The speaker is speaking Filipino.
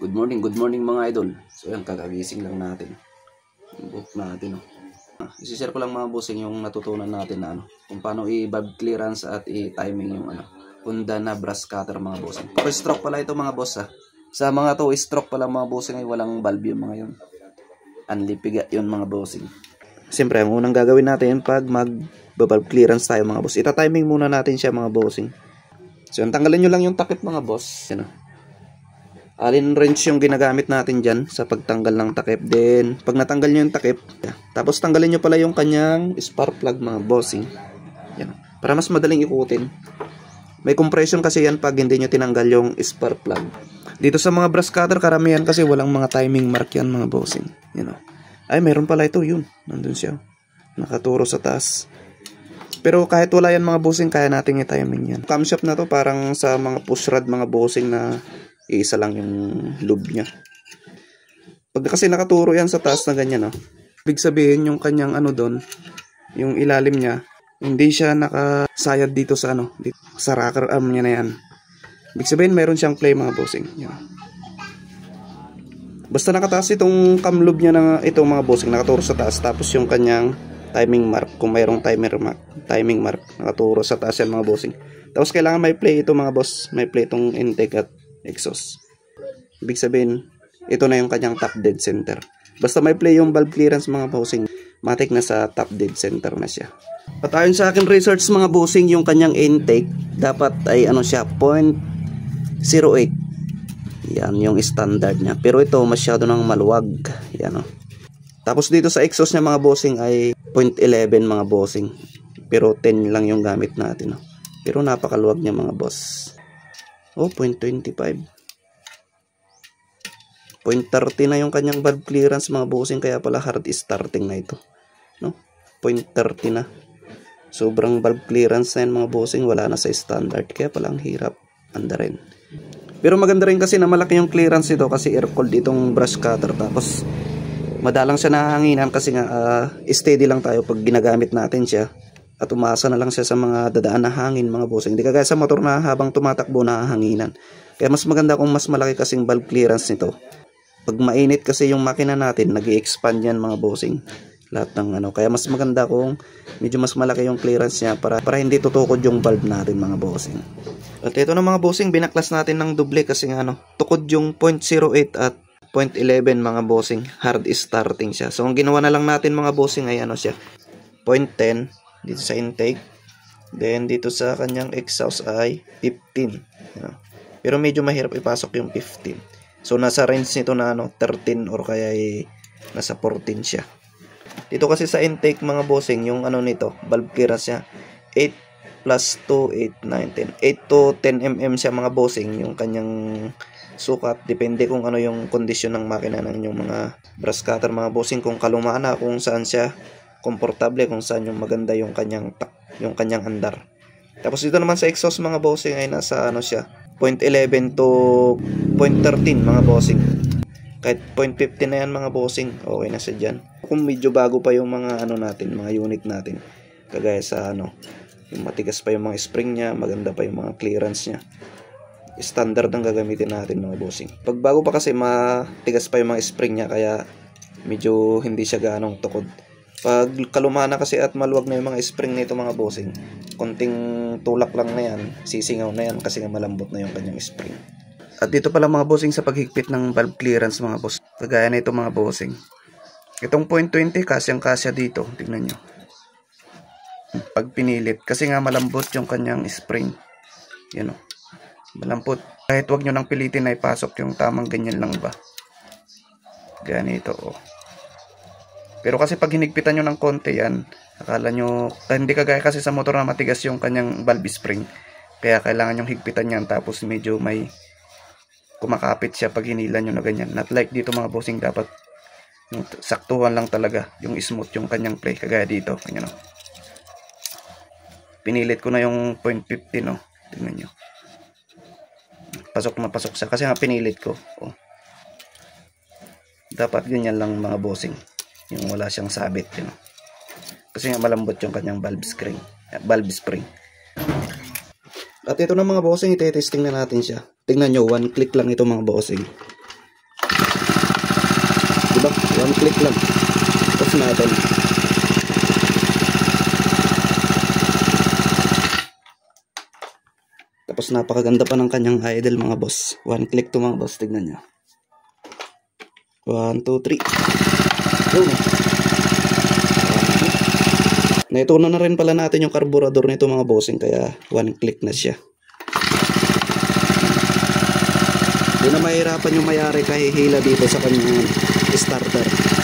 Good morning mga idol. So yan, kakagising lang natin. Book natin, oh. Isi-share ko lang mga bossing yung natutunan natin na kung paano i-valve clearance at i-timing yung Honda na brass cutter mga bossing. Pero stroke pala ito mga boss ha. Sa mga to stroke pala mga bossing ay walang valve yung mga yun. Unlipiga yun mga bossing. Siyempre, ang unang gagawin natin pag mag-valve clearance tayo mga boss. Ita-timing muna natin siya mga bossing. So yan, tanggalin nyo lang yung takip mga boss. Yan, Allen wrench yung ginagamit natin dyan sa pagtanggal ng takip. Then, pag natanggal nyo yung takip, tapos tanggalin nyo pala yung kanyang spark plug mga bossing. Yan. Para mas madaling ikutin. May compression kasi yan pag hindi nyo tinanggal yung spark plug. Dito sa mga brass cutter, karamihan kasi walang mga timing mark yan mga bossing. Ay, meron pala ito. Yun. Nandun siya. Nakaturo sa taas. Pero kahit wala yan mga bossing, kaya natin i-timing yan. Camshaft na to parang sa mga push rod mga bossing na isa lang yung lube nya. Pag kasi nakaturo yan sa taas na ganyan, ibig sabihin yung kanyang doon, yung ilalim niya, hindi siya nakasayad dito sa dito, sa rocker arm niya na yan. Ibig sabihin mayroon siyang play mga bossing. Yan. Basta nakataas itong cam lube niya na ito mga bossing, nakaturo sa taas, tapos yung kanyang timing mark, kung mayroong timing mark, nakaturo sa taas yan mga bossing. Tapos kailangan may play ito mga boss, may play itong intake at exhaust. Ibig sabihin, ito na yung kanyang top dead center. Basta may play yung valve clearance mga bossing, matik na sa top dead center na siya. At ayon sa akin research mga bossing, yung kanyang intake dapat ay siya 0.08. Yan yung standard niya. Pero ito masyado nang maluwag. Yan Tapos dito sa exhaust niya mga bossing ay 0.11 mga bossing. Pero 10 lang yung gamit natin. Pero napakaluwag niya mga boss. 0.25. 0.30 na yung kanyang valve clearance mga bossing, kaya pala hard starting na ito. 0.30 na. Sobrang valve clearance na yan mga bossing, wala na sa standard. Kaya pala ang hirap andarin. Pero maganda rin kasi na malaki yung clearance ito kasi air cooled itong brush cutter. Tapos madalang siya nahanginan kasi nga steady lang tayo pag ginagamit natin siya. At umasa na lang siya sa mga dadaan na hangin mga bossing. Hindi kagaya sa motor na habang tumatakbo nahahanginan. Kaya mas maganda kung mas malaki kasing valve clearance nito. Pag mainit kasi yung makina natin, nag-i-expand yan mga bossing. Lahat ng Kaya mas maganda kung medyo mas malaki yung clearance niya para hindi tutukod yung valve natin mga bossing. At ito na mga bossing, binaklas natin ng doble kasi tukod yung 0.08 at 0.11 mga bossing. Hard starting siya. So ang ginawa na lang natin mga bossing ay siya 0.10 dito sa intake. Then dito sa kanyang exhaust ay 15. Pero medyo mahirap ipasok yung 15. So nasa range nito na 13 or kaya ay nasa 14 siya. Dito kasi sa intake mga bossing, yung nito, valve clearance niya 8 plus 2, 8, 9, 10. 8 to 10 mm siya mga bossing, yung kanyang sukat. Depende kung yung kondisyon ng makina ng inyong mga brass cutter mga bossing. Kung kaluma na, kung saan siya komportable, kung saan yung maganda yung kanyang andar. Tapos dito naman sa exhaust mga bossing ay nasa siya 0.11 to 0.13 mga bossing. Kahit 0.15 na yan mga bossing, okay na siya dyan. Kung medyo bago pa yung mga natin, mga unit natin, kagaya sa yung matigas pa yung mga spring niya, maganda pa yung mga clearance niya, standard ang gagamitin natin mga bossing. Pag bago pa kasi matigas pa yung mga spring niya, kaya medyo hindi siya ganong tukod. Pag kalumana kasi at maluwag na yung mga spring nito mga bossing, konting tulak lang na yan, sisingaw na yan kasi nga malambot na yung kanyang spring. At dito pala mga bossing sa paghigpit ng valve clearance mga boss, kagaya na ito mga bossing. Itong 0.20 kasyang-kasya dito, tingnan nyo. Pag pinilit, kasi nga malambot yung kanyang spring. Yan malambot. Kahit wag nyo nang pilitin na ipasok yung tamang ganyan lang ba. Ganito Pero kasi pag hinigpitan nyo ng konti yan, akala nyo, hindi kagaya kasi sa motor na matigas yung kanyang valve spring. Kaya kailangan yung higpitan yan, tapos medyo may kumakapit siya pag hinila nyo na ganyan. Not like dito mga bossing, dapat yung saktuhan lang talaga, yung smooth yung kanyang play. Kagaya dito, ganyan Pinilit ko na yung 0.15 tingnan nyo. Pasok na pasok siya, kasi nga pinilit ko. Dapat ganyan lang mga bossing. Yung wala siyang sabit, kasi nga malambot yung kanyang valve spring. At ito na mga bossing, ite-testing na natin siya. Tingnan nyo, one click lang ito mga bossing. Diba? One click lang. Off natin. Tapos napakaganda pa ng kanyang idle mga boss. One click to mga boss. Tignan nyo. 1, 2, 3. Yun. Naituno na rin pala natin yung carburetor nito mga bossing. Kaya one click na siya. Hindi na mahirapan yung mayari kahihila dito sa kanyang starter.